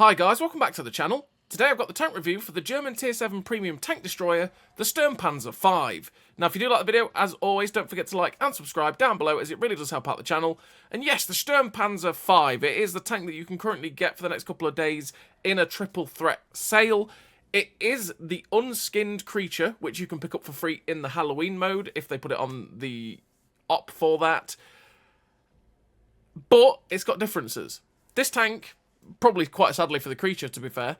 Hi guys, welcome back to the channel. Today I've got the tank review for the German Tier 7 Premium Tank Destroyer, the Sturmpanzer 5. Now if you do like the video, as always, don't forget to like and subscribe down below as it really does help out the channel. And yes, the Sturmpanzer 5, it is the tank that you can currently get for the next couple of days in a triple threat sale. It is the unskinned creature, which you can pick up for free in the Halloween mode if they put it on the op for that. But it's got differences. This tank, probably quite sadly for the creature to be fair,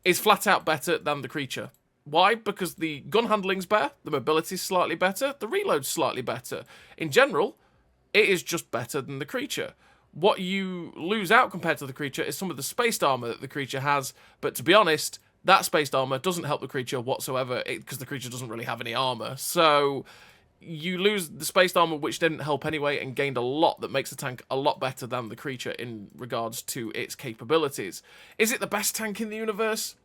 is flat out better than the creature. Why? Because the gun handling's better, the mobility's slightly better, the reload's slightly better. In general, it is just better than the creature. What you lose out compared to the creature is some of the spaced armor that the creature has, but to be honest, that spaced armor doesn't help the creature whatsoever because the creature doesn't really have any armor. So you lose the spaced armor, which didn't help anyway, and gained a lot that makes the tank a lot better than the creature in regards to its capabilities. Is it the best tank in the universe?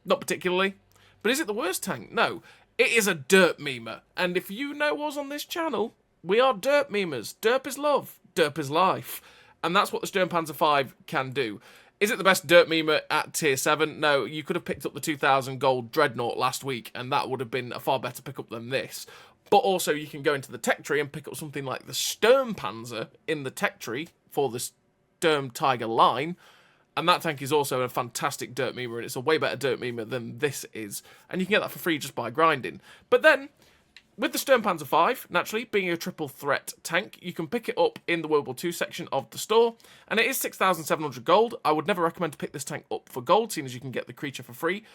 Not particularly. But is it the worst tank? No. It is a derp memer. And if you know us on this channel, we are derp memers. Derp is love. Derp is life. And that's what the Sturmpanzer 5 can do. Is it the best derp memer at tier 7? No, you could have picked up the 2000 gold Dreadnought last week, and that would have been a far better pickup than this. But also, you can go into the tech tree and pick up something like the Sturmpanzer in the tech tree for the Sturm Tiger line. And that tank is also a fantastic dirt memer, and it's a way better dirt memer than this is. And you can get that for free just by grinding. But then, with the Sturmpanzer 5, naturally, being a triple threat tank, you can pick it up in the World War II section of the store. And it is 6,700 gold. I would never recommend to pick this tank up for gold, seeing as you can get the creature for free.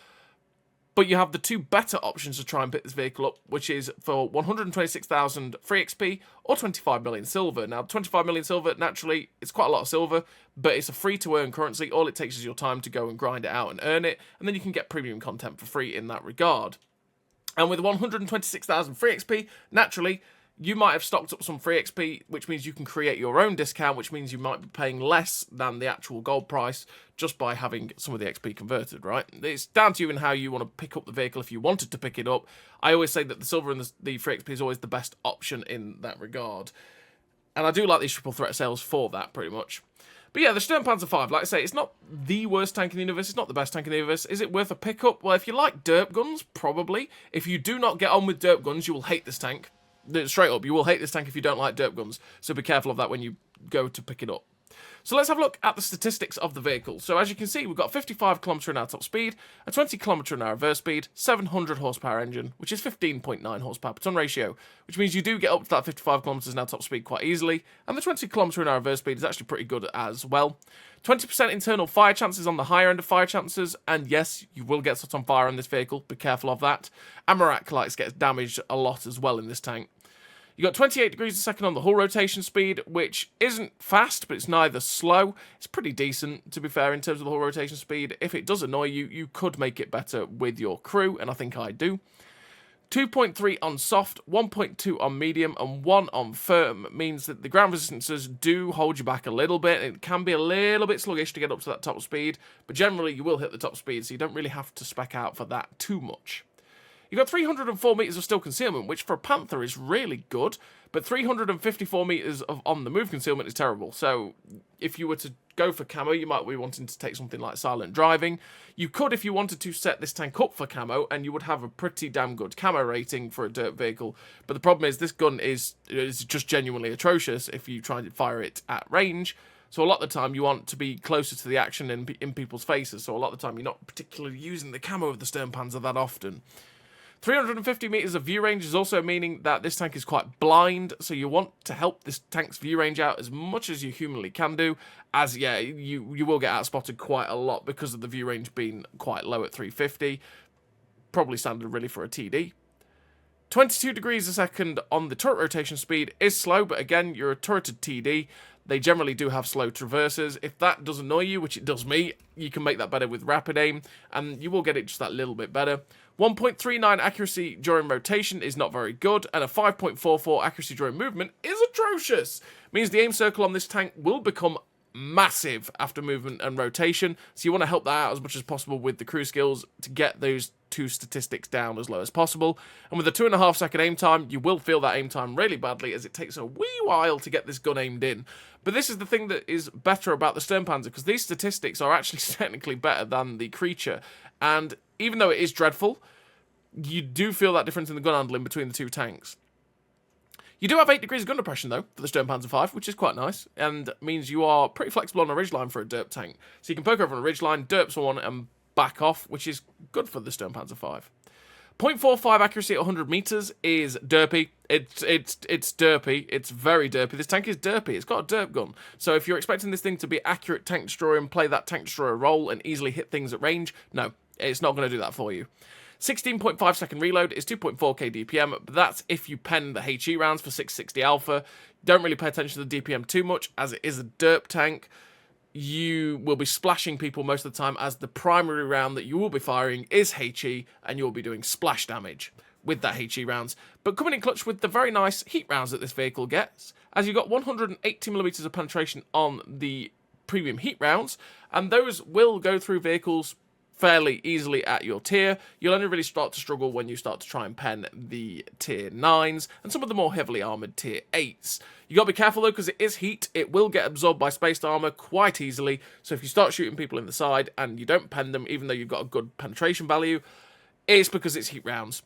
But you have the two better options to try and pick this vehicle up, which is for 126,000 free XP or 25 million silver. Now, 25 million silver, naturally, it's quite a lot of silver, but it's a free-to-earn currency. All it takes is your time to go and grind it out and earn it, and then you can get premium content for free in that regard. And with 126,000 free XP, naturally, you might have stocked up some free XP, which means you can create your own discount, which means you might be paying less than the actual gold price just by having some of the XP converted, right? It's down to you and how you want to pick up the vehicle if you wanted to pick it up. I always say that the silver and the free XP is always the best option in that regard. And I do like these triple threat sales for that, pretty much. But yeah, the Sturmpanzer 5, like I say, it's not the worst tank in the universe. It's not the best tank in the universe. Is it worth a pickup? Well, if you like derp guns, probably. If you do not get on with derp guns, you will hate this tank. Straight up, you will hate this tank if you don't like derp guns. So be careful of that when you go to pick it up. So let's have a look at the statistics of the vehicle. So as you can see, we've got 55 km/h top speed, a 20 km/h reverse speed, 700 horsepower engine, which is 15.9 horsepower per ton ratio, which means you do get up to that 55 km/h top speed quite easily, and the 20 km/h reverse speed is actually pretty good as well. 20% internal fire chances on the higher end of fire chances, and yes, you will get set on fire on this vehicle, be careful of that. Armour acolytes gets damaged a lot as well in this tank. You got 28 degrees a second on the hull rotation speed, which isn't fast, but it's neither slow. It's pretty decent, to be fair, in terms of the hull rotation speed. If it does annoy you, you could make it better with your crew, and I think I do. 2.3 on soft, 1.2 on medium, and 1 on firm means that the ground resistances do hold you back a little bit. It can be a little bit sluggish to get up to that top speed, but generally you will hit the top speed, so you don't really have to spec out for that too much. You've got 304 metres of steel concealment, which for a Panther is really good, but 354 metres of on-the-move concealment is terrible. So if you were to go for camo, you might be wanting to take something like silent driving. You could, if you wanted to, set this tank up for camo, and you would have a pretty damn good camo rating for a dirt vehicle. But the problem is this gun is just genuinely atrocious if you try to fire it at range. So a lot of the time you want to be closer to the action in people's faces. So a lot of the time you're not particularly using the camo of the Sturmpanzer that often. 350 metres of view range is also meaning that this tank is quite blind, so you want to help this tank's view range out as much as you humanly can do, as, yeah, you will get outspotted quite a lot because of the view range being quite low at 350. Probably standard, really, for a TD. 22 degrees a second on the turret rotation speed is slow, but again, you're a turreted TD. They generally do have slow traverses. If that does annoy you, which it does me, you can make that better with rapid aim, and you will get it just that little bit better. 1.39 accuracy during rotation is not very good, and a 5.44 accuracy during movement is atrocious. Means the aim circle on this tank will become massive after movement and rotation, so you want to help that out as much as possible with the crew skills to get those two statistics down as low as possible. And with a 2.5 second aim time, you will feel that aim time really badly, as it takes a wee while to get this gun aimed in. But this is the thing that is better about the Sturmpanzer, because these statistics are actually technically better than the creature. And even though it is dreadful, you do feel that difference in the gun handling between the two tanks. You do have 8 degrees of gun depression, though, for the Sturmpanzer 5, which is quite nice, and means you are pretty flexible on a ridgeline for a derp tank. So you can poke over on a ridgeline, derp someone, and back off, which is good for the Sturmpanzer 5. 0.45 accuracy at 100 meters is derpy. It's derpy. It's very derpy. This tank is derpy. It's got a derp gun. So if you're expecting this thing to be accurate tank destroyer and play that tank destroyer role and easily hit things at range, no, it's not going to do that for you. 16.5 second reload is 2.4k DPM, but that's if you pen the HE rounds for 660 alpha. Don't really pay attention to the DPM too much, as it is a derp tank. You will be splashing people most of the time, as the primary round that you will be firing is HE, and you'll be doing splash damage with that HE rounds. But coming in clutch with the very nice heat rounds that this vehicle gets, as you've got 180mm of penetration on the premium heat rounds, and those will go through vehicles fairly easily at your tier. You'll only really start to struggle when you start to try and pen the tier 9s and some of the more heavily armoured tier 8s. You got to be careful though, because it is heat. It will get absorbed by spaced armour quite easily, so if you start shooting people in the side and you don't pen them, even though you've got a good penetration value, it's because it's heat rounds.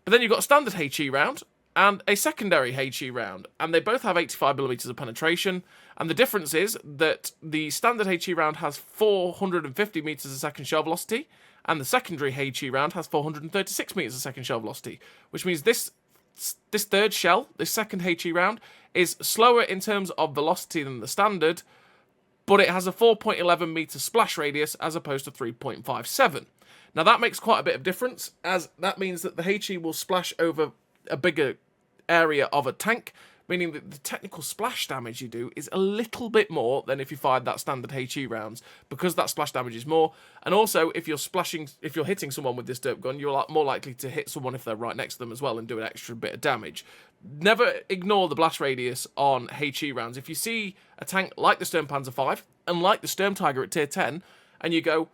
But then you've got a standard HE round and a secondary HE round, and they both have 85mm of penetration, and the difference is that the standard HE round has 450 meters a second shell velocity, and the secondary HE round has 436 meters a second shell velocity, which means this third shell, this second HE round, is slower in terms of velocity than the standard, but it has a 4.11 meter splash radius as opposed to 3.57. Now that makes quite a bit of difference, as that means that the HE will splash over a bigger area of a tank, meaning that the technical splash damage you do is a little bit more than if you fired that standard HE rounds, because that splash damage is more. And also, if you're hitting someone with this derp gun, you're more likely to hit someone if they're right next to them as well and do an extra bit of damage. Never ignore the blast radius on HE rounds. If you see a tank like the Sturmpanzer 5 and like the Sturmtiger at tier 10, and you go,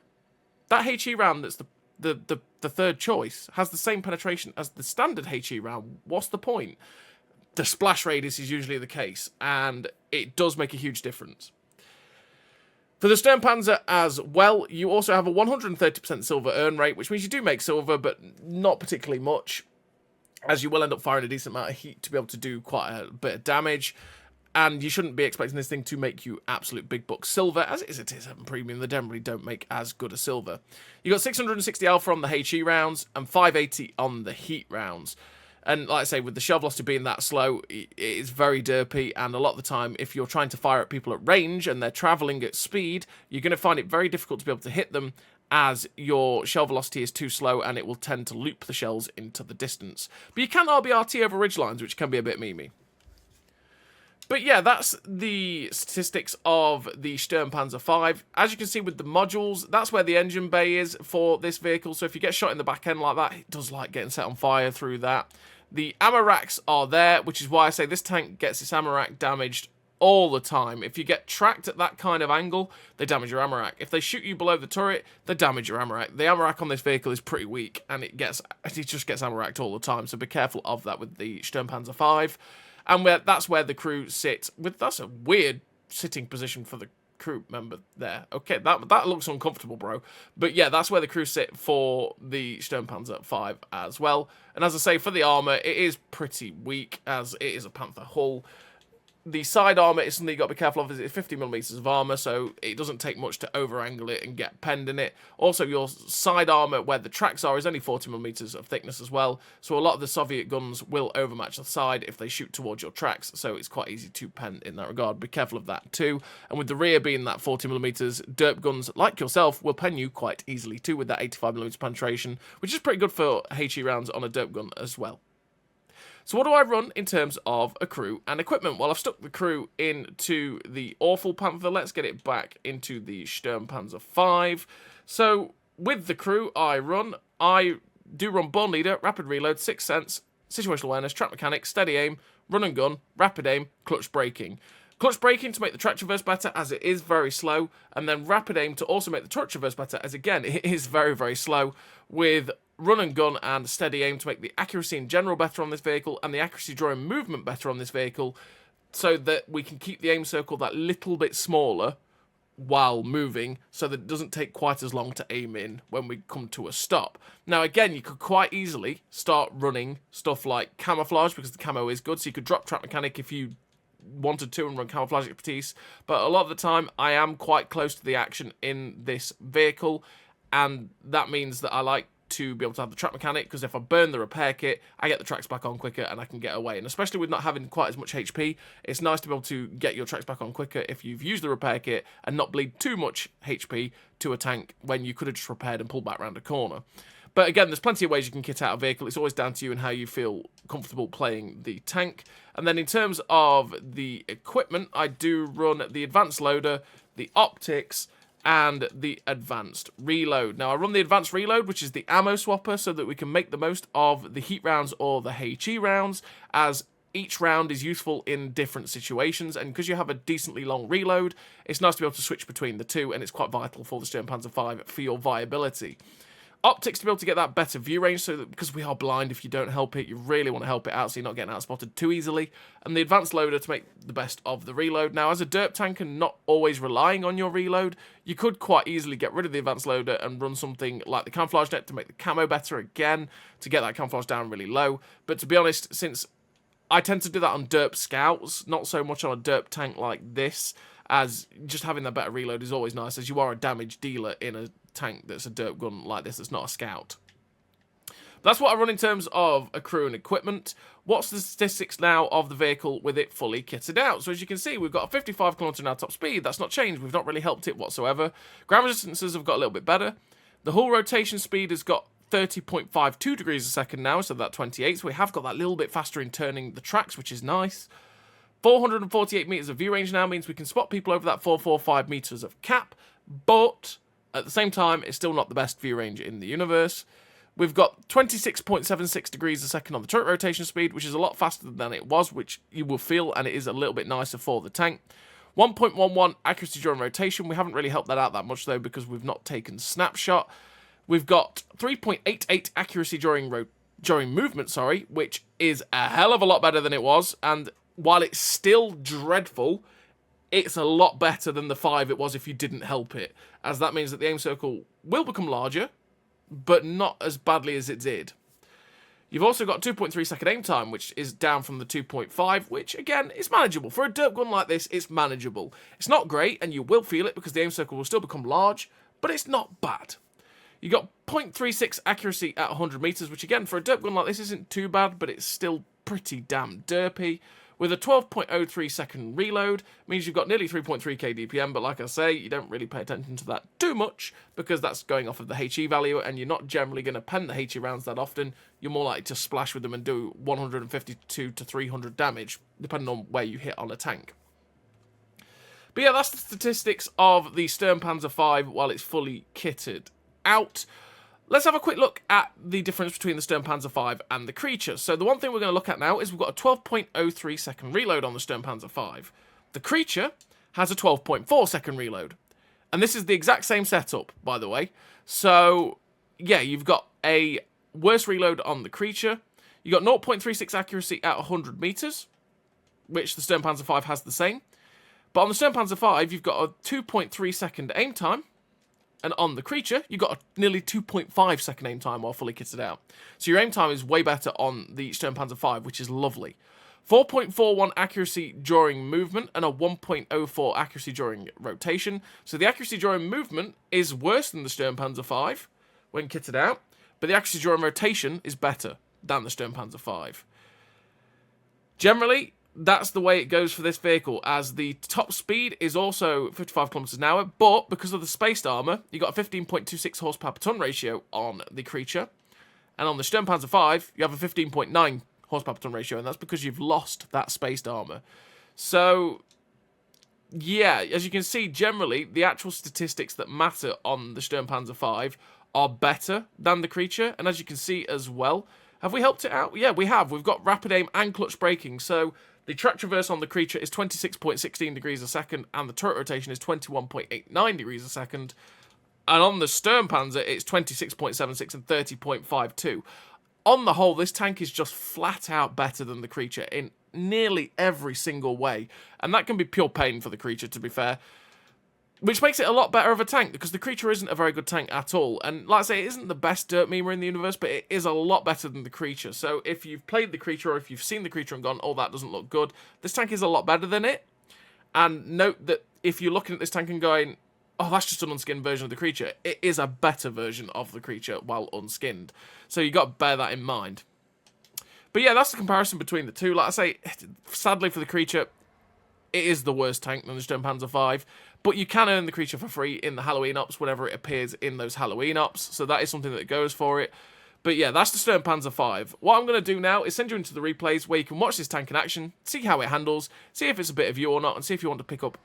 that HE round that's the third choice has the same penetration as the standard HE round, what's the point? The splash radius is usually the case, and it does make a huge difference. For the Sturmpanzer as well, you also have a 130% silver earn rate, which means you do make silver, but not particularly much, as you will end up firing a decent amount of heat to be able to do quite a bit of damage. And you shouldn't be expecting this thing to make you absolute big bucks silver, as it is a tier 7 premium. They generally don't make as good a silver. You got 660 alpha on the HE rounds and 580 on the heat rounds. And like I say, with the shell velocity being that slow, it is very derpy, and a lot of the time, if you're trying to fire at people at range and they're travelling at speed, you're going to find it very difficult to be able to hit them, as your shell velocity is too slow and it will tend to loop the shells into the distance. But you can RBRT over ridgelines, which can be a bit memey. But yeah, that's the statistics of the Sturmpanzer 5. As you can see with the modules, that's where the engine bay is for this vehicle. So if you get shot in the back end like that, it does like getting set on fire through that. The ammo racks are there, which is why I say this tank gets its ammo rack damaged all the time. If you get tracked at that kind of angle, they damage your ammo rack. If they shoot you below the turret, they damage your ammo rack. The ammo rack on this vehicle is pretty weak, and it just gets ammo racked all the time. So be careful of that with the Sturmpanzer 5. And that's where the crew sit. That's a weird sitting position for the crew member there. Okay, that looks uncomfortable, bro. But yeah, that's where the crew sit for the Sturmpanzer 5 as well. And as I say, for the armour, it is pretty weak, as it is a Panther hull. The side armour is something you've got to be careful of. It's 50mm of armour, so it doesn't take much to over-angle it and get penned in it. Also, your side armour, where the tracks are, is only 40mm of thickness as well, so a lot of the Soviet guns will overmatch the side if they shoot towards your tracks, so it's quite easy to pen in that regard. Be careful of that too. And with the rear being that 40mm, derp guns, like yourself, will pen you quite easily too with that 85mm penetration, which is pretty good for HE rounds on a derp gun as well. So what do I run in terms of a crew and equipment? Well, I've stuck the crew into the awful Panther. Let's get it back into the Sturmpanzer 5. So with the crew I do run Born Leader, Rapid Reload, Sixth Sense, Situational Awareness, Track Mechanics, Steady Aim, Run and Gun, Rapid Aim, Clutch Braking. Clutch Braking to make the track traverse better, as it is very slow, and then Rapid Aim to also make the track traverse better, as again, it is very, very slow, with run and gun and steady aim to make the accuracy in general better on this vehicle and the accuracy during movement better on this vehicle, so that we can keep the aim circle that little bit smaller while moving, so that it doesn't take quite as long to aim in when we come to a stop. Now again, you could quite easily start running stuff like camouflage, because the camo is good, so you could drop track mechanic if you wanted to and run camouflage expertise, but a lot of the time I am quite close to the action in this vehicle, and that means that I like to be able to have the track mechanic, because if I burn the repair kit, I get the tracks back on quicker and I can get away. And especially with not having quite as much HP, it's nice to be able to get your tracks back on quicker if you've used the repair kit and not bleed too much HP to a tank when you could have just repaired and pulled back around a corner. But again, there's plenty of ways you can kit out a vehicle. It's always down to you and how you feel comfortable playing the tank. And then in terms of the equipment, I do run the advanced loader, the optics, and the advanced reload. Now I run the advanced reload, which is the ammo swapper, so that we can make the most of the heat rounds or the HE rounds, as each round is useful in different situations, and because you have a decently long reload, it's nice to be able to switch between the two, and it's quite vital for the Sturmpanzer 5 for your viability. Optics to be able to get that better view range, so that because we are blind, if you don't help it, you really want to help it out so you're not getting outspotted too easily. And the advanced loader to make the best of the reload. Now, as a derp tank and not always relying on your reload, you could quite easily get rid of the advanced loader and run something like the camouflage net to make the camo better again, to get that camouflage down really low. But to be honest, since I tend to do that on derp scouts, not so much on a derp tank like this, as just having that better reload is always nice, as you are a damage dealer in a tank that's a derp gun like this that's not a scout. That's what I run in terms of a crew and equipment. What's the statistics now of the vehicle with it fully kitted out? So as you can see, we've got a 55 km/h top speed. That's not changed. We've not really helped it whatsoever. Ground resistances have got a little bit better. The hull rotation speed has got 30.52 degrees a second now, so that 28. So we have got that little bit faster in turning the tracks, which is nice. 448 meters of view range now means we can spot people over that 445 meters of cap, but at the same time, it's still not the best view range in the universe. We've got 26.76 degrees a second on the turret rotation speed, which is a lot faster than it was, which you will feel, and it is a little bit nicer for the tank. 1.11 accuracy during rotation. We haven't really helped that out that much, though, because we've not taken snapshot. We've got 3.88 accuracy during movement, which is a hell of a lot better than it was, and while it's still dreadful, it's a lot better than the 5 it was if you didn't help it, as that means that the aim circle will become larger, but not as badly as it did. You've also got 2.3 second aim time, which is down from the 2.5, which, again, is manageable. For a derp gun like this, it's manageable. It's not great, and you will feel it because the aim circle will still become large, but it's not bad. You got 0.36 accuracy at 100 meters, which, again, for a derp gun like this isn't too bad, but it's still pretty damn derpy. With a 12.03 second reload, means you've got nearly 3.3k DPM, but like I say, you don't really pay attention to that too much, because that's going off of the HE value, and you're not generally going to pen the HE rounds that often. You're more likely to splash with them and do 152 to 300 damage, depending on where you hit on a tank. But yeah, that's the statistics of the Sturmpanzer 5 while it's fully kitted out. Let's have a quick look at the difference between the Sturmpanzer 5 and the Creature. So the one thing we're going to look at now is we've got a 12.03 second reload on the Sturmpanzer 5. The Creature has a 12.4 second reload. And this is the exact same setup, by the way. So, yeah, you've got a worse reload on the Creature. You've got 0.36 accuracy at 100 meters, which the Sturmpanzer 5 has the same. But on the Sturmpanzer 5, you've got a 2.3 second aim time. And on the Creature, you've got a nearly 2.5 second aim time while fully kitted out. So your aim time is way better on the Sturmpanzer 5, which is lovely. 4.41 accuracy during movement and a 1.04 accuracy during rotation. So the accuracy during movement is worse than the Sturmpanzer 5 when kitted out, but the accuracy during rotation is better than the Sturmpanzer 5. Generally, that's the way it goes for this vehicle, as the top speed is also 55 kilometers an hour, but because of the spaced armor, you got a 15.26 horsepower per ton ratio on the Creature, and on the Sturmpanzer 5, you have a 15.9 horsepower per ton ratio, and that's because you've lost that spaced armor. So, yeah, as you can see, generally, the actual statistics that matter on the Sturmpanzer 5 are better than the Creature, and as you can see as well, have we helped it out? Yeah, we have. We've got rapid aim and clutch braking, so the track traverse on the Creature is 26.16 degrees a second, and the turret rotation is 21.89 degrees a second. And on the Sturmpanzer, it's 26.76 and 30.52. On the whole, this tank is just flat out better than the creature in nearly every single way. And that can be pure pain for the creature, to be fair. Which makes it a lot better of a tank, because the creature isn't a very good tank at all. And like I say, it isn't the best dirt memer in the universe, but it is a lot better than the creature. So if you've played the creature, or if you've seen the creature and gone, oh, that doesn't look good, this tank is a lot better than it. And note that if you're looking at this tank and going, oh, that's just an unskinned version of the creature, it is a better version of the creature while unskinned. So you got to bear that in mind. But yeah, that's the comparison between the two. Like I say, sadly for the creature, it is the worse tank than the Sturmpanzer 5. But you can earn the creature for free in the Halloween ops whenever it appears in those Halloween ops. So that is something that goes for it. But yeah, that's the Sturmpanzer 5. What I'm going to do now is send you into the replays where you can watch this tank in action, see how it handles, see if it's a bit of you or not, and see if you want to pick up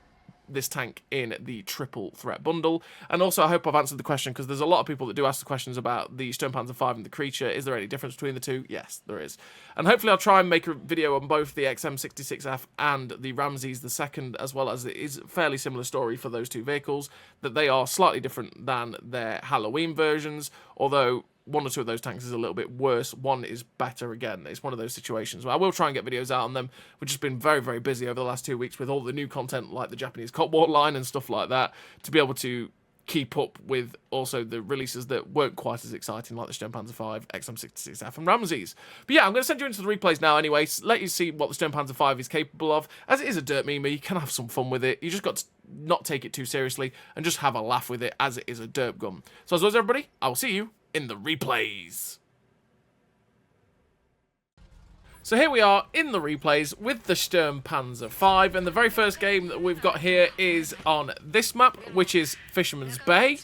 this tank in the triple threat bundle. And also, I hope I've answered the question, because there's a lot of people that do ask the questions about the Sturmpanzer 5 and the creature. Is there any difference between the two? Yes, there is. And hopefully I'll try and make a video on both the XM66F and the Ramses II, as well as it is a fairly similar story for those two vehicles, that they are slightly different than their Halloween versions, although one or two of those tanks is a little bit worse. One is better again. It's one of those situations where I will try and get videos out on them. We've just been very, very busy over the last 2 weeks with all the new content like the Japanese Cop War line and stuff like that, to be able to keep up with also the releases that weren't quite as exciting, like the Sturmpanzer 5, XM66F and Ramses. But yeah, I'm going to send you into the replays now anyway, let you see what the Sturmpanzer 5 is capable of. As it is a dirt meme, you can have some fun with it. You just got to not take it too seriously and just have a laugh with it, as it is a derp gun. So as always, everybody, I will see you in the replays. So here we are in the replays with the Sturmpanzer 5, and the very first game that we've got here is on this map, which is Fisherman's Bay.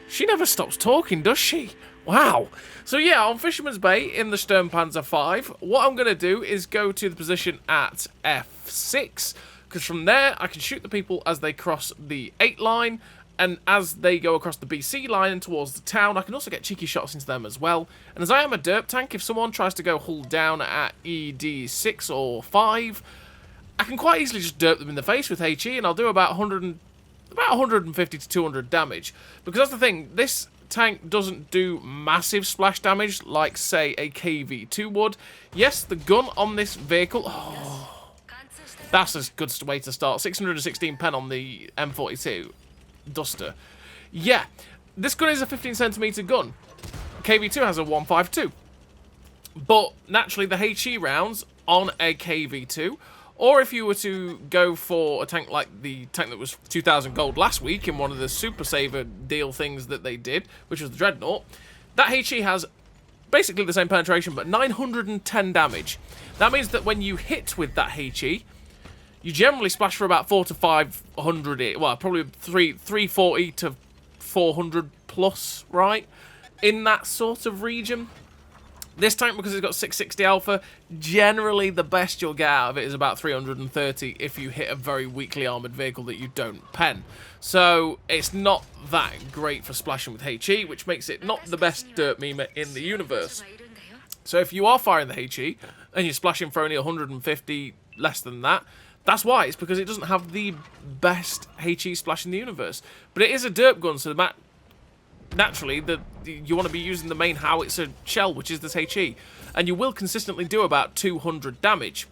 She never stops talking, does she? Wow. So yeah, on Fisherman's Bay in the Sturmpanzer 5, what I'm going to do is go to the position at F6, because from there I can shoot the people as they cross the 8 line, and as they go across the BC line and towards the town, I can also get cheeky shots into them as well. And as I am a derp tank, if someone tries to go hull down at ED6 or 5, I can quite easily just derp them in the face with HE, and I'll do about 150 to 200 damage. Because that's the thing, this tank doesn't do massive splash damage like, say, a KV2 would. Yes, the gun on this vehicle... Oh, that's a good way to start. 616 pen on the M42. Duster. Yeah, this gun is a 15cm gun. KV2 has a 152. But naturally, the HE rounds on a KV2, or if you were to go for a tank like the tank that was 2,000 gold last week in one of the Super Saver deal things that they did, which was the Dreadnought, that HE has basically the same penetration, but 910 damage. That means that when you hit with that HE, you generally splash for about 400 to 500, well, probably 340 to 400 plus, right? In that sort of region. This tank, because it's got 660 alpha, generally the best you'll get out of it is about 330 if you hit a very weakly armoured vehicle that you don't pen. So it's not that great for splashing with HE, which makes it not the best dirt memer in the universe. So if you are firing the HE and you're splashing for only 150, less than that, that's why. It's because it doesn't have the best HE splash in the universe. But it is a derp gun, so naturally you want to be using the main howitzer shell, which is this HE. And you will consistently do about 200 damage.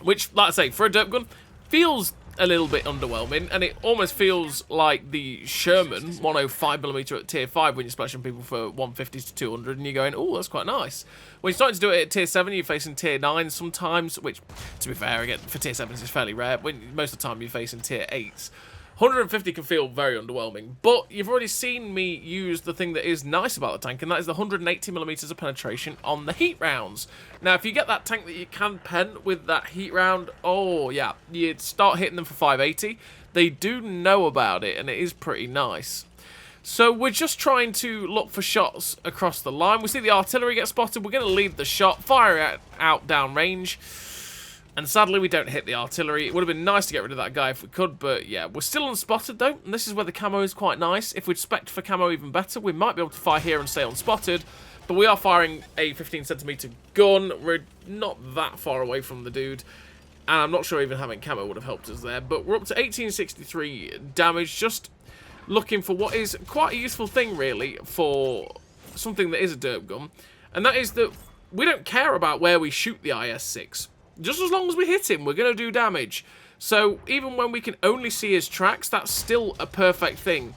Which, like I say, for a derp gun, feels a little bit underwhelming. And it almost feels like the Sherman 105mm at tier 5 when you're splashing people for 150 to 200. And you're going, oh, that's quite nice. When you're starting to do it at tier 7, you're facing tier 9 sometimes. Which, to be fair, again, for tier 7s it's fairly rare. Most of the time you're facing tier 8s. 150 can feel very underwhelming, but you've already seen me use the thing that is nice about the tank, and that is the 180mm of penetration on the heat rounds. Now, if you get that tank that you can pen with that heat round, oh yeah, you'd start hitting them for 580. They do know about it, and it is pretty nice. So we're just trying to look for shots across the line. We see the artillery get spotted. We're going to lead the shot, fire it out down range. And sadly, we don't hit the artillery. It would have been nice to get rid of that guy if we could, but yeah, we're still unspotted though, and this is where the camo is quite nice. If we'd spec'd for camo even better, we might be able to fire here and stay unspotted, but we are firing a 15cm gun. We're not that far away from the dude. And I'm not sure even having camo would have helped us there. But we're up to 1863 damage, just looking for what is quite a useful thing, really, for something that is a derp gun. And that is that we don't care about where we shoot the IS-6. Just as long as we hit him, we're going to do damage. So even when we can only see his tracks, that's still a perfect thing.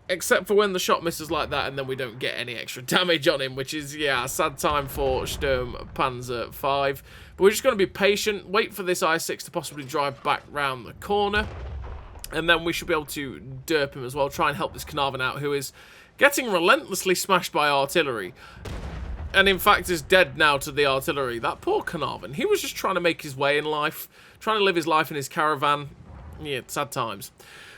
Except for when the shot misses like that and then we don't get any extra damage on him, which is, yeah, a sad time for Sturmpanzer 5. But we're just going to be patient, wait for this IS-6 to possibly drive back round the corner. And then we should be able to derp him as well, try and help this Carnarvon out, who is getting relentlessly smashed by artillery. And in fact is dead now to the artillery. That poor Carnarvon, he was just trying to make his way in life, trying to live his life in his caravan. Yeah, sad times.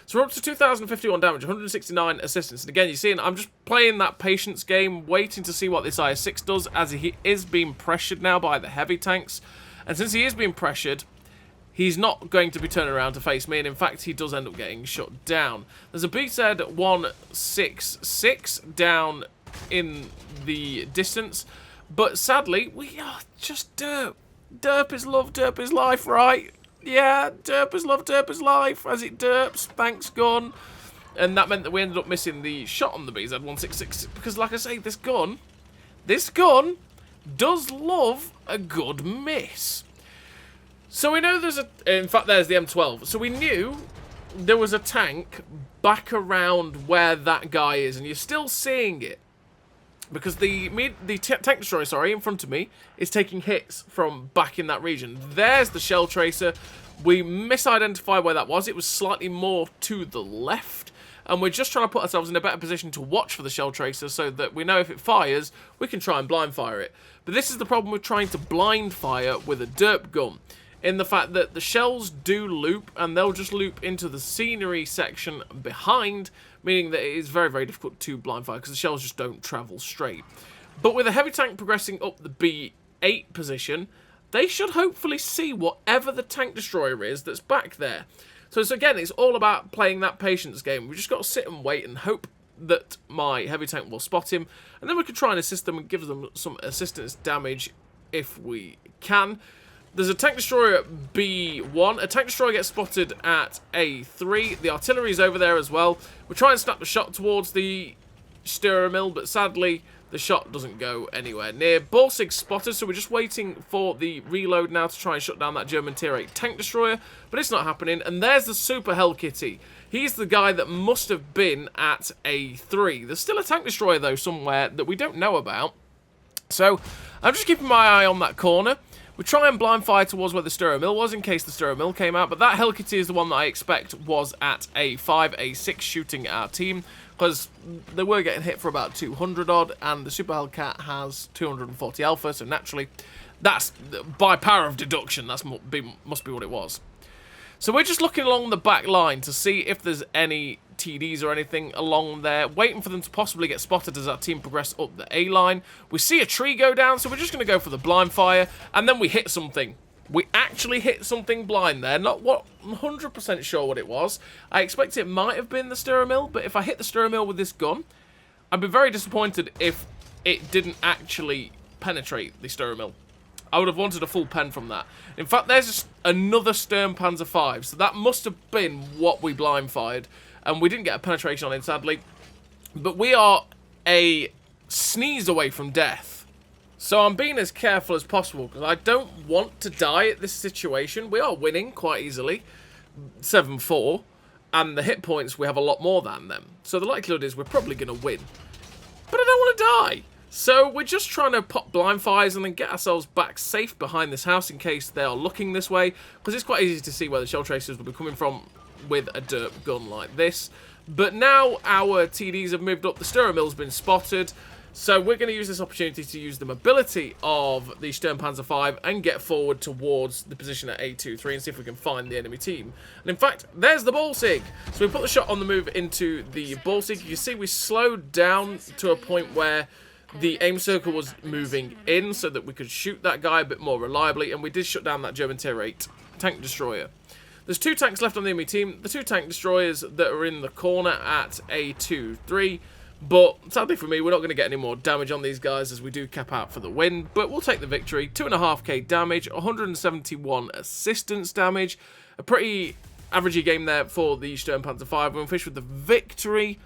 So we're up to 2,051 damage, 169 assistance. And again, you're seeing, I'm just playing that patience game, waiting to see what this IS-6 does, as he is being pressured now by the heavy tanks. And since he is being pressured, he's not going to be turning around to face me, and in fact, he does end up getting shot down. There's a BZ 166 down in the distance, but sadly, we are just derp. Derp is love, derp is life, right? Yeah, derp is love, derp is life, as it derps, thanks gun. And that meant that we ended up missing the shot on the BZ 166, because like I say, this gun does love a good miss. So we know there's in fact there's the M12, so we knew there was a tank back around where that guy is, and you're still seeing it. Because the tank destroyer, in front of me, is taking hits from back in that region. There's the shell tracer. We misidentified where that was. It was slightly more to the left. And we're just trying to put ourselves in a better position to watch for the shell tracer so that we know if it fires, we can try and blind fire it. But this is the problem with trying to blind fire with a derp gun, in the fact that the shells do loop, and they'll just loop into the scenery section behind, meaning that it is very, very difficult to blind fire because the shells just don't travel straight. But with a heavy tank progressing up the B8 position, they should hopefully see whatever the tank destroyer is that's back there. So again, it's all about playing that patience game. We've just got to sit and wait and hope that my heavy tank will spot him, and then we can try and assist them and give them some assistance damage if we can. There's a tank destroyer at B1. A tank destroyer gets spotted at A3. The artillery's over there as well. We're trying to snap the shot towards the Sturmpanzer, but sadly, the shot doesn't go anywhere near. Balsig's spotted, so we're just waiting for the reload now to try and shut down that German Tier 8 tank destroyer, but it's not happening. And there's the Super Hell Kitty. He's the guy that must have been at A3. There's still a tank destroyer, though, somewhere that we don't know about. So I'm just keeping my eye on that corner. We try and blind fire towards where the Sturmpanzer was in case the Sturmpanzer came out, but that Hellkitty is the one that I expect was at A5, A6 shooting at our team, because they were getting hit for about 200 odd, and the Super Hellcat has 240 alpha, so naturally, that's by power of deduction, that must be what it was. So we're just looking along the back line to see if there's any TDs or anything along there, waiting for them to possibly get spotted as our team progress up the A line. We see a tree go down, so we're just going to go for the blind fire, and then we hit something. We actually hit something blind there, not 100% sure what it was. I expect it might have been the Sturmpanzer, but if I hit the Sturmpanzer with this gun, I'd be very disappointed if it didn't actually penetrate the Sturmpanzer. I would have wanted a full pen from that. In fact, there's another Sturmpanzer 5, so that must have been what we blind fired, and we didn't get a penetration on him, sadly. But we are a sneeze away from death. So I'm being as careful as possible, because I don't want to die at this situation. We are winning quite easily, 7-4, and the hit points, we have a lot more than them. So the likelihood is we're probably going to win. But I don't want to die. So we're just trying to pop blind fires and then get ourselves back safe behind this house in case they are looking this way, because it's quite easy to see where the shell tracers will be coming from with a derp gun like this. But now our TDs have moved up, the Sturmpanzer's been spotted, so we're going to use this opportunity to use the mobility of the Sturmpanzer 5 and get forward towards the position at A23 and see if we can find the enemy team. And in fact, there's the Balsig. So we put the shot on the move into the Balsig. You can see we slowed down to a point where the aim circle was moving in so that we could shoot that guy a bit more reliably, and we did shut down that German Tier 8 tank destroyer. There's 2 tanks left on the enemy team. The 2 tank destroyers that are in the corner at A23 But sadly for me, we're not going to get any more damage on these guys as we do cap out for the win. But we'll take the victory. 2.5k damage, 171 assistance damage. A pretty averagey game there for the Sturmpanzer 5. We'll finish with the victory.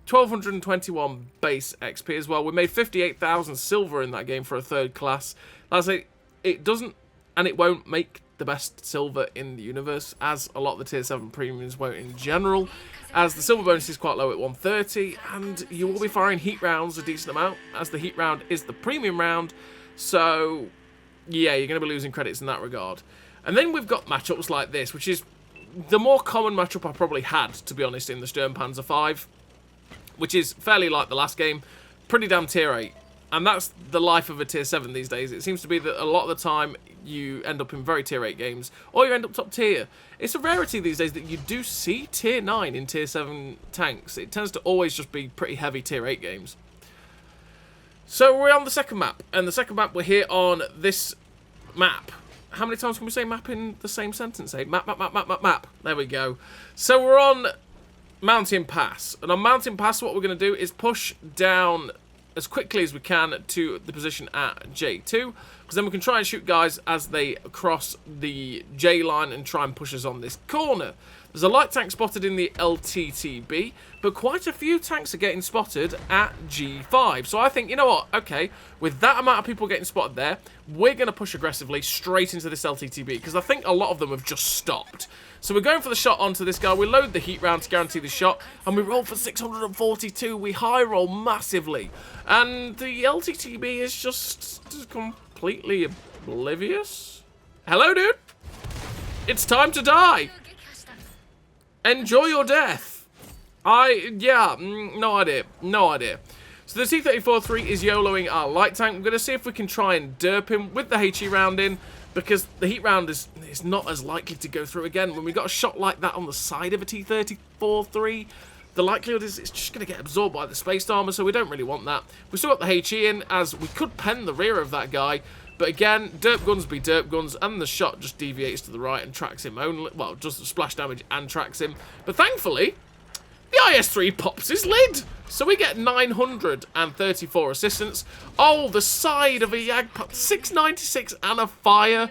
1221 base XP as well. We made 58,000 silver in that game for a third class. Like I say, it doesn't and it won't make the best silver in the universe, as a lot of the tier 7 premiums won't in general, as the silver bonus is quite low at 130, and you will be firing heat rounds a decent amount, as the heat round is the premium round, so yeah, you're going to be losing credits in that regard. And then we've got matchups like this, which is the more common matchup I probably had, to be honest, in the Sturmpanzer 5, which is fairly like the last game, pretty damn tier 8. And that's the life of a tier 7 these days. It seems to be that a lot of the time you end up in very tier 8 games, or you end up top tier. It's a rarity these days that you do see tier 9 in tier 7 tanks. It tends to always just be pretty heavy tier 8 games. So we're on the second map, and the second map we're here on this map. How many times can we say map in the same sentence? Eh? Map, map, map, map, map, map. There we go. So we're on Mountain Pass, and on Mountain Pass what we're going to do is push down as quickly as we can to the position at J2, because then we can try and shoot guys as they cross the J line and try and push us on this corner. There's a light tank spotted in the LTTB, but quite a few tanks are getting spotted at G5. So I think, you know what, okay, with that amount of people getting spotted there, we're going to push aggressively straight into this LTTB, because I think a lot of them have just stopped. So we're going for the shot onto this guy, we load the heat round to guarantee the shot, and we roll for 642, we high roll massively. And the LTTB is just completely oblivious. Hello, dude. It's time to die. Enjoy your death. No idea. No idea. So the T-34-3 is YOLOing our light tank. We're going to see if we can try and derp him with the HE round in, because the heat round is not as likely to go through again. When we got a shot like that on the side of a T-34-3, the likelihood is it's just going to get absorbed by the space armor, so we don't really want that. We still got the HE in, as we could pen the rear of that guy, but again, derp guns be derp guns, and the shot just deviates to the right and tracks him only. Well, just splash damage and tracks him. But thankfully, the IS-3 pops his lid, so we get 934 assistance. Oh, the side of a Jagdpanther, 696 and a fire.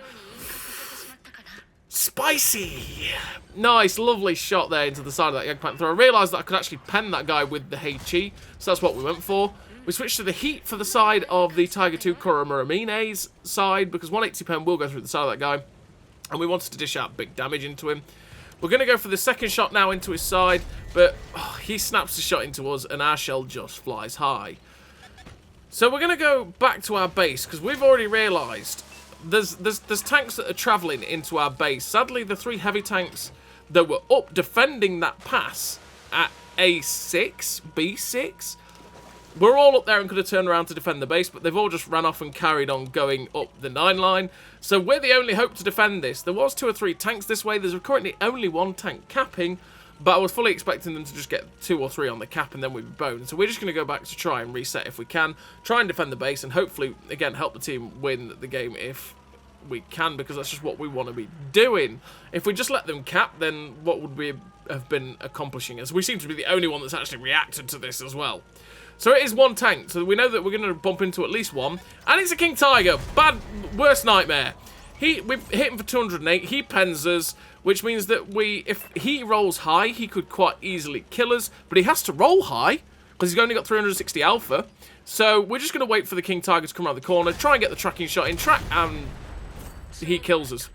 Spicy. Nice, lovely shot there into the side of that Jagdpanther. I realised that I could actually pen that guy with the HE, so that's what we went for. We switched to the heat for the side of the Tiger 2 Kuramuramine's side, because 180 pen will go through the side of that guy, and we wanted to dish out big damage into him. We're going to go for the second shot now into his side, but he snaps the shot into us, and our shell just flies high. So we're going to go back to our base, because we've already realised there's tanks that are travelling into our base. Sadly, the 3 heavy tanks that were up defending that pass at A6, B6, we're all up there and could have turned around to defend the base, but they've all just ran off and carried on going up the 9 line. So we're the only hope to defend this. There was 2 or 3 tanks this way. There's currently only 1 tank capping, but I was fully expecting them to just get 2 or 3 on the cap and then we'd be boned. So we're just going to go back to try and reset if we can, try and defend the base, and hopefully, again, help the team win the game if we can, because that's just what we want to be doing. If we just let them cap, then what would we have been accomplishing? As we seem to be the only one that's actually reacted to this as well. So it is 1 tank, so we know that we're going to bump into at least 1. And it's a King Tiger. Worst nightmare. We've hit him for 208. He pens us, which means that if he rolls high, he could quite easily kill us. But he has to roll high, because he's only got 360 alpha. So we're just going to wait for the King Tiger to come around the corner, try and get the tracking shot in, and he kills us.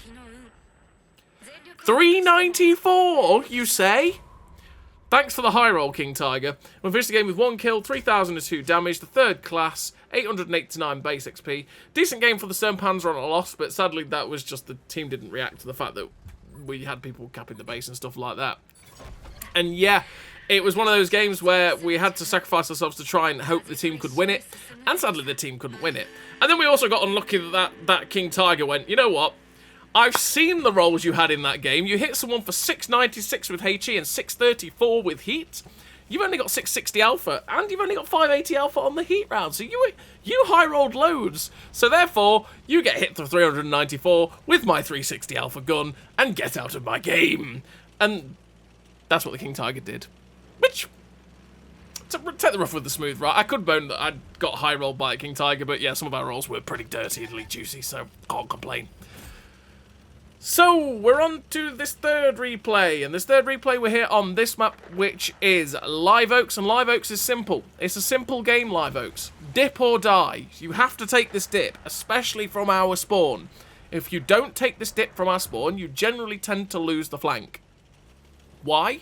394, you say? Thanks for the high roll, King Tiger. We finished the game with 1 kill, 3,002 damage, the third class, 889 base XP. Decent game for the Sturmpanzer on a loss, but sadly that was just the team didn't react to the fact that we had people capping the base and stuff like that. And yeah, it was one of those games where we had to sacrifice ourselves to try and hope the team could win it, and sadly the team couldn't win it. And then we also got unlucky that King Tiger went, you know what? I've seen the rolls you had in that game. You hit someone for 696 with HE and 634 with heat. You've only got 660 alpha, and you've only got 580 alpha on the heat round. So you high rolled loads. So therefore, you get hit for 394 with my 360 alpha gun and get out of my game. And that's what the King Tiger did. Which take the rough with the smooth, right? I could moan that I'd got high roll by King Tiger, but yeah, some of our rolls were pretty dirty and juicy, so can't complain. So, we're on to this third replay, and this third replay we're here on this map, which is Live Oaks, and Live Oaks is simple. It's a simple game, Live Oaks. Dip or die. You have to take this dip, especially from our spawn. If you don't take this dip from our spawn, you generally tend to lose the flank. Why?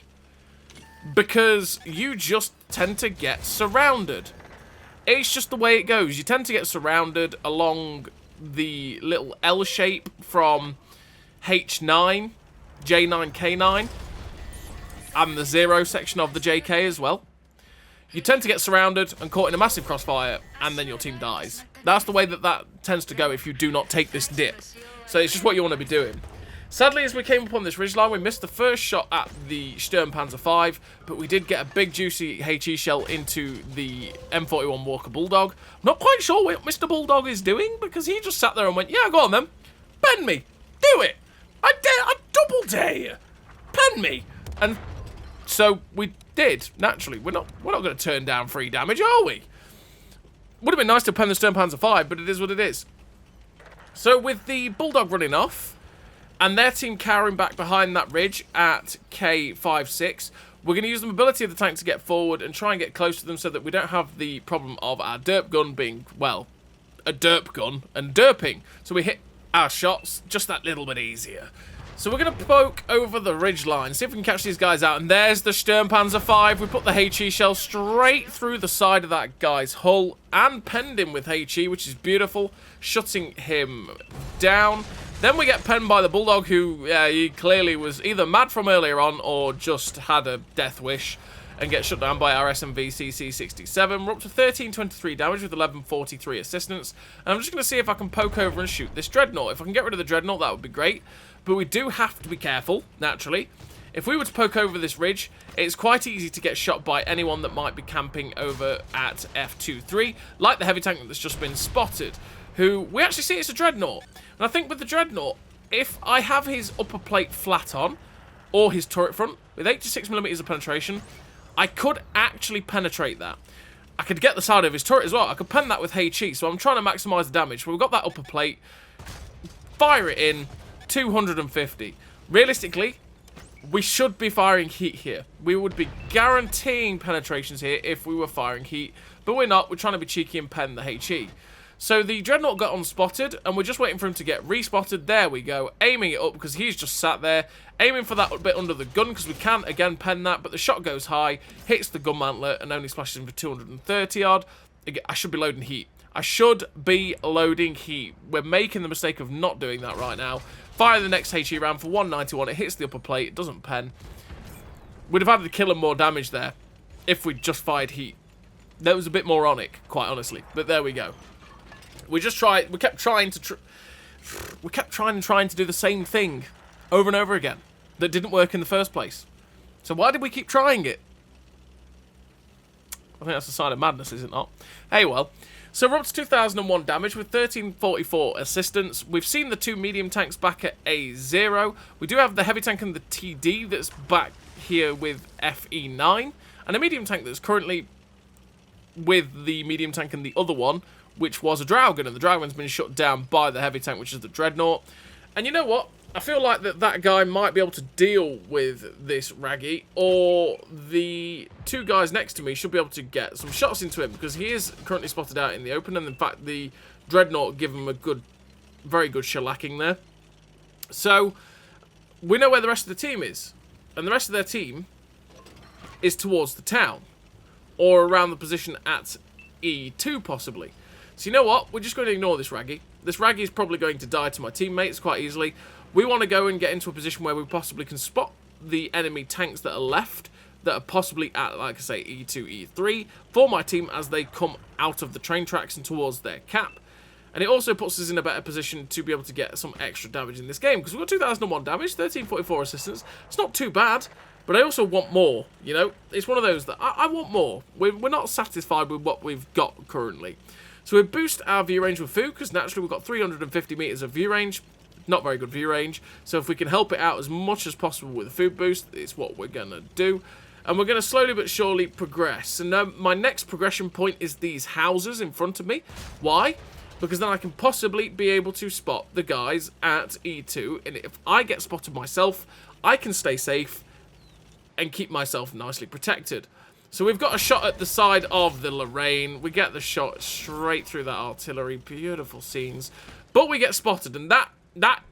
Because you just tend to get surrounded. It's just the way it goes. You tend to get surrounded along the little L shape from H9, J9, K9, and the 0 section of the JK as well. You tend to get surrounded and caught in a massive crossfire, and then your team dies. That's the way that tends to go if you do not take this dip. So it's just what you want to be doing. Sadly, as we came upon this ridgeline, we missed the first shot at the Sturmpanzer 5, but we did get a big juicy HE shell into the M41 Walker Bulldog. I'm not quite sure what Mr. Bulldog is doing, because he just sat there and went, yeah, go on then, pen me, do it. I double dare you. Pen me. And so we did, naturally. We're not going to turn down free damage, are we? Would have been nice to pen the Sturmpanzer 5, but it is what it is. So with the Bulldog running off, and their team cowering back behind that ridge at K56, we're going to use the mobility of the tank to get forward and try and get close to them so that we don't have the problem of our derp gun being, well, a derp gun and derping. So we hit our shots just that little bit easier. So we're going to poke over the ridge line, see if we can catch these guys out. And there's the Sturmpanzer 5. We put the HE shell straight through the side of that guy's hull and penned him with HE, which is beautiful, shutting him down. Then we get penned by the Bulldog, who he clearly was either mad from earlier on or just had a death wish, and get shut down by our SMV CC67. We're up to 1323 damage with 1143 assistance. And I'm just going to see if I can poke over and shoot this Dreadnought. If I can get rid of the Dreadnought, that would be great. But we do have to be careful, naturally. If we were to poke over this ridge, it's quite easy to get shot by anyone that might be camping over at F23, like the heavy tank that's just been spotted, who we actually see it's a Dreadnought. And I think with the Dreadnought, if I have his upper plate flat on, or his turret front, with 86mm of penetration, I could actually penetrate that. I could get the side of his turret as well. I could pen that with HE, so I'm trying to maximise the damage. We've got that upper plate. Fire it in. 250. Realistically, we should be firing heat here. We would be guaranteeing penetrations here if we were firing heat, but we're not. We're trying to be cheeky and pen the HE. So the Dreadnought got unspotted, and we're just waiting for him to get respotted. There we go. Aiming it up because he's just sat there. Aiming for that bit under the gun because we can, again, pen that, but the shot goes high, hits the gun mantler, and only splashes him for 230 odd. I should be loading heat. I should be loading heat. We're making the mistake of not doing that right now. Fire the next HE round for 191. It hits the upper plate. It doesn't pen. We'd have had to kill him more damage there if we'd just fired heat. That was a bit moronic, quite honestly. But there we go. We kept trying to do the same thing over and over again that didn't work in the first place. So why did we keep trying it? I think that's a sign of madness, is it not? Hey, well. So we're up to 2001 damage with 1344 assistance. We've seen the two medium tanks back at A0. We do have the heavy tank and the TD that's back here with FE9. And a medium tank that's currently with the medium tank and the other one, which was a Dragon. And the Dragon's been shut down by the heavy tank, which is the Dreadnought. And you know what? I feel like that guy might be able to deal with this Raggy, or the two guys next to me should be able to get some shots into him, because he is currently spotted out in the open, and in fact the Dreadnought give him a very good shellacking there. So we know where the rest of the team is, and the rest of their team is towards the town, or around the position at E2 possibly. So you know what? We're just going to ignore this Raggy. This Raggy is probably going to die to my teammates quite easily. We want to go and get into a position where we possibly can spot the enemy tanks that are left, that are possibly at, like I say, E2, E3, for my team as they come out of the train tracks and towards their cap. And it also puts us in a better position to be able to get some extra damage in this game, because we've got 2001 damage, 1344 assistance. It's not too bad, but I also want more, you know? It's one of those that I want more. We're not satisfied with what we've got currently. So we boost our view range with food, because naturally we've got 350 meters of view range. Not very good view range. So if we can help it out as much as possible with a food boost, it's what we're going to do. And we're going to slowly but surely progress. And my next progression point is these houses in front of me. Why? Because then I can possibly be able to spot the guys at E2. And if I get spotted myself, I can stay safe and keep myself nicely protected. So we've got a shot at the side of the Lorraine. We get the shot straight through that artillery. Beautiful scenes. But we get spotted. And that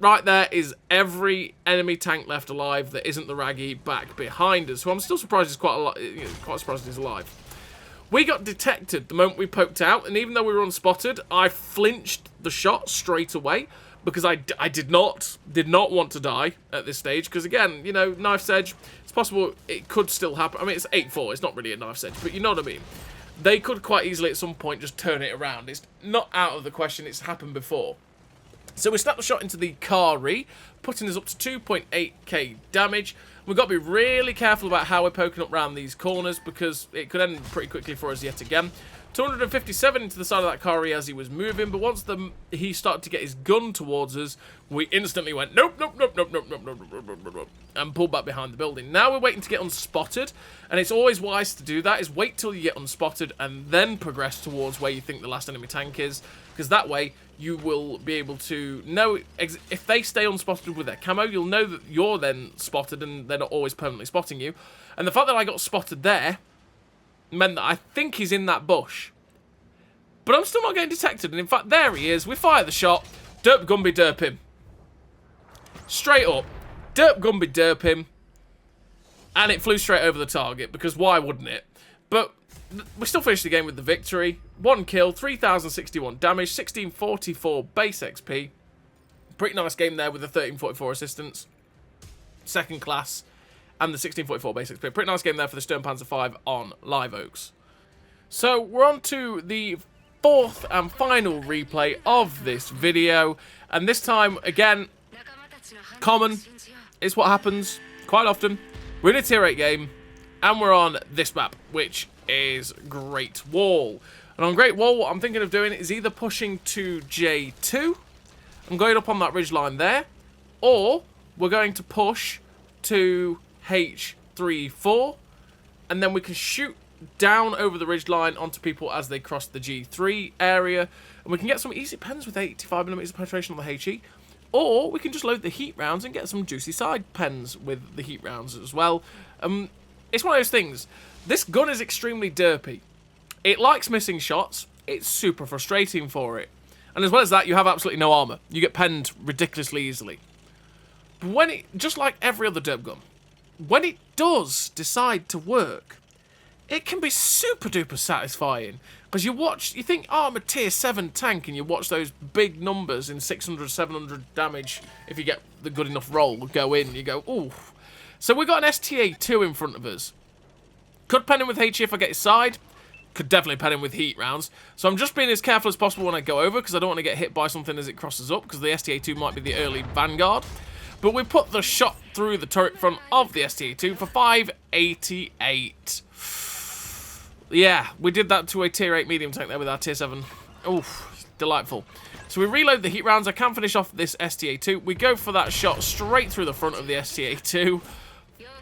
right there is every enemy tank left alive that isn't the Raggy back behind us. So I'm still surprised he's quite surprised he's alive. We got detected the moment we poked out, and even though we were unspotted, I flinched the shot straight away because I did not want to die at this stage. Because again, you know, knife's edge, it's possible it could still happen. I mean, it's 8-4, it's not really a knife's edge, but you know what I mean. They could quite easily at some point just turn it around. It's not out of the question, it's happened before. So we snapped the shot into the Kari, putting us up to 2.8k damage. We've got to be really careful about how we're poking up around these corners because it could end pretty quickly for us yet again. 257 into the side of that Kari as he was moving, but once he started to get his gun towards us, we instantly went, nope, nope, nope, nope, nope, nope, nope, nope, nope, nope, and pulled back behind the building. Now we're waiting to get unspotted, and it's always wise to do that, is wait till you get unspotted and then progress towards where you think the last enemy tank is, because that way you will be able to know, if they stay unspotted with their camo, you'll know that you're then spotted and they're not always permanently spotting you. And the fact that I got spotted there meant that I think he's in that bush. But I'm still not getting detected, and in fact, there he is. We fire the shot. Derp Gumby derp him. Straight up. Derp Gumby derp him. And it flew straight over the target, because why wouldn't it? But we still finished the game with the victory. 1 kill, 3,061 damage, 1644 base XP. Pretty nice game there with the 1344 assistance. Second class. And the 1644 base XP. Pretty nice game there for the Sturmpanzer 5 on Live Oaks. So we're on to the fourth and final replay of this video. And this time, again, common. It's what happens quite often. We're in a tier 8 game. And we're on this map, which is Great Wall. And on Great Wall, what I'm thinking of doing is either pushing to J2 and going up on that ridgeline there, or we're going to push to H34, and then we can shoot down over the ridgeline onto people as they cross the G3 area, and we can get some easy pens with 85mm of penetration on the HE, or we can just load the heat rounds and get some juicy side pens with the heat rounds as well. It's one of those things. This gun is extremely derpy. It likes missing shots. It's super frustrating for it. And as well as that, you have absolutely no armor. You get penned ridiculously easily. But when it, just like every other derp gun, when it does decide to work, it can be super duper satisfying. Because you think, oh, I'm a tier 7 tank, and you watch those big numbers in 600, 700 damage, if you get the good enough roll, go in, you go, ooh. So we've got an STA2 in front of us. Could pen him with HE if I get his side. Could definitely pen him with heat rounds. So I'm just being as careful as possible when I go over, because I don't want to get hit by something as it crosses up, because the STA2 might be the early vanguard. But we put the shot through the turret front of the STA2 for 588. Yeah, we did that to a tier 8 medium tank there with our tier 7. Oof, delightful. So we reload the heat rounds. I can finish off this STA2. We go for that shot straight through the front of the STA2.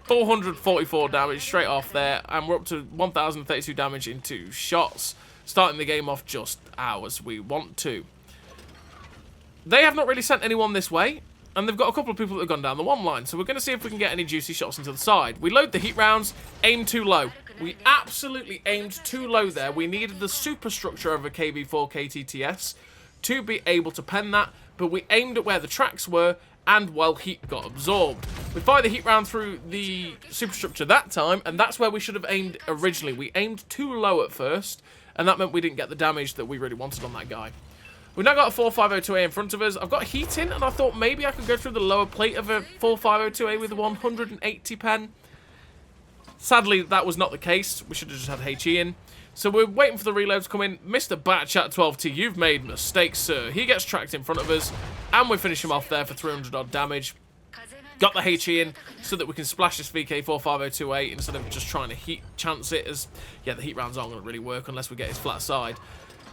444 damage straight off there, and we're up to 1,032 damage in 2 shots, starting the game off just how as we want to. They have not really sent anyone this way, and they've got a couple of people that have gone down the one line, so we're going to see if we can get any juicy shots into the side. We load the heat rounds, aim too low. We absolutely aimed too low there. We needed the superstructure of a KV4 KTTS to be able to pen that, but we aimed at where the tracks were, and well, heat got absorbed. We fired the heat round through the superstructure that time, and that's where we should have aimed originally. We aimed too low at first, and that meant we didn't get the damage that we really wanted on that guy. We've now got a 4502A in front of us. I've got heat in, and I thought maybe I could go through the lower plate of a 4502A with a 180 pen. Sadly, that was not the case. We should have just had HE in. So we're waiting for the reload to come in. Mr. Batchat12T, you've made mistakes, sir. He gets tracked in front of us, and we finish him off there for 300 odd damage. Got the HE in so that we can splash this VK4502A instead of just trying to heat chance it, as, yeah, the heat rounds aren't going to really work unless we get his flat side.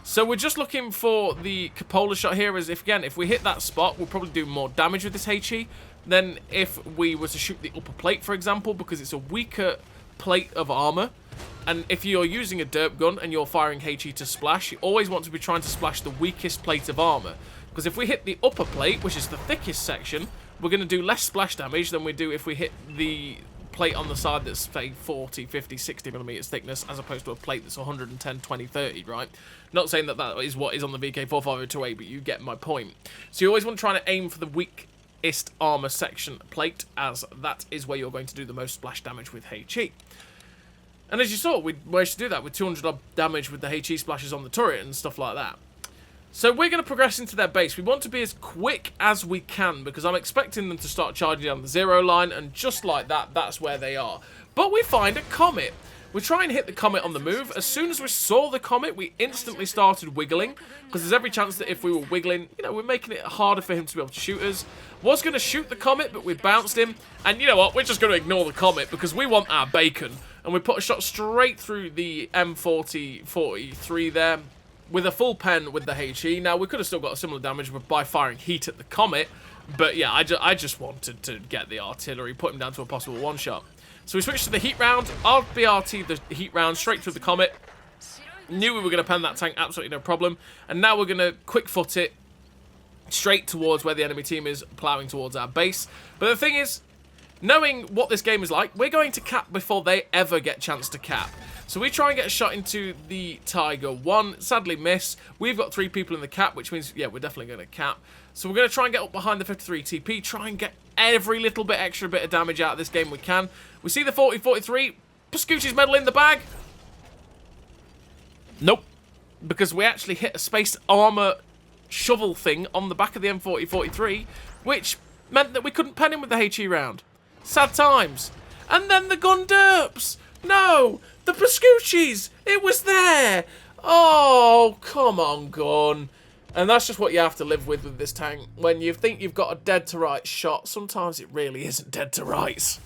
So we're just looking for the cupola shot here, as if we hit that spot, we'll probably do more damage with this HE than if we were to shoot the upper plate, for example, because it's a weaker plate of armor. And if you're using a derp gun and you're firing HE to splash, you always want to be trying to splash the weakest plate of armor. Because if we hit the upper plate, which is the thickest section, we're going to do less splash damage than we do if we hit the plate on the side that's, say, 40, 50, 60 millimeters thickness, as opposed to a plate that's 110, 20, 30, right? Not saying that that is what is on the VK45028, but you get my point. So you always want to try to aim for the weakest armor section plate, as that is where you're going to do the most splash damage with HE. And as you saw, we managed to do that with 200 odd damage with the HE splashes on the turret and stuff like that. So we're going to progress into their base. We want to be as quick as we can, because I'm expecting them to start charging down the 0 line, and just like that, that's where they are. But we find a comet. We try and hit the comet on the move. As soon as we saw the comet, we instantly started wiggling, because there's every chance that if we were wiggling, you know, we're making it harder for him to be able to shoot us. Was going to shoot the comet, but we bounced him. And you know what? We're just going to ignore the comet, because we want our bacon. And we put a shot straight through the M40-43 there, with a full pen with the HE. Now, we could have still got a similar damage by firing heat at the comet, but yeah, I just wanted to get the artillery, put him down to a possible one-shot. So we switched to the heat round, RBRT the heat round straight through the comet. Knew we were going to pen that tank, absolutely no problem. And now we're going to quick foot it straight towards where the enemy team is, ploughing towards our base. But the thing is, knowing what this game is like, we're going to cap before they ever get a chance to cap. So we try and get a shot into the Tiger 1, sadly miss. We've got 3 people in the cap, which means, yeah, we're definitely going to cap. So we're going to try and get up behind the 53 TP, try and get every little bit extra bit of damage out of this game we can. We see the 40-43, Pascucci's medal in the bag. Nope, because we actually hit a space armor shovel thing on the back of the M40-43, which meant that we couldn't pen him with the HE round. Sad times. And then the gun derps. No, the Pascucci's. It was there. Oh, come on, gun. And that's just what you have to live with this tank. When you think you've got a dead to rights shot, sometimes it really isn't dead to rights.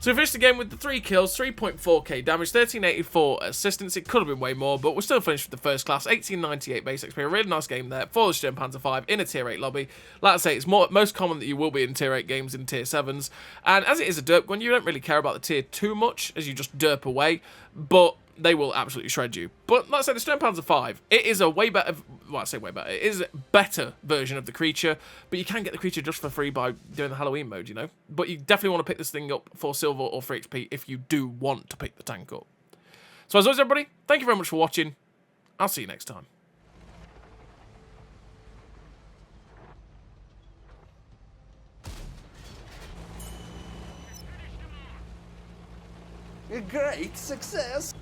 So we finished the game with the 3 kills, 3.4k damage, 1384 assistance. It could have been way more, but we're still finished with the first class, 1898 base XP. A really nice game there for the Sturmpanzer 5 in a tier 8 lobby. Like I say, it's most common that you will be in tier 8 games in tier 7s. And as it is a derp gun, you don't really care about the tier too much, as you just derp away. But they will absolutely shred you. But like I said, the Sturmpanzer 5, it is a way better, well, I say way better, it is a better version of the creature, but you can get the creature just for free by doing the Halloween mode, you know? But you definitely want to pick this thing up for silver or for XP if you do want to pick the tank up. So as always, everybody, thank you very much for watching. I'll see you next time. A great success!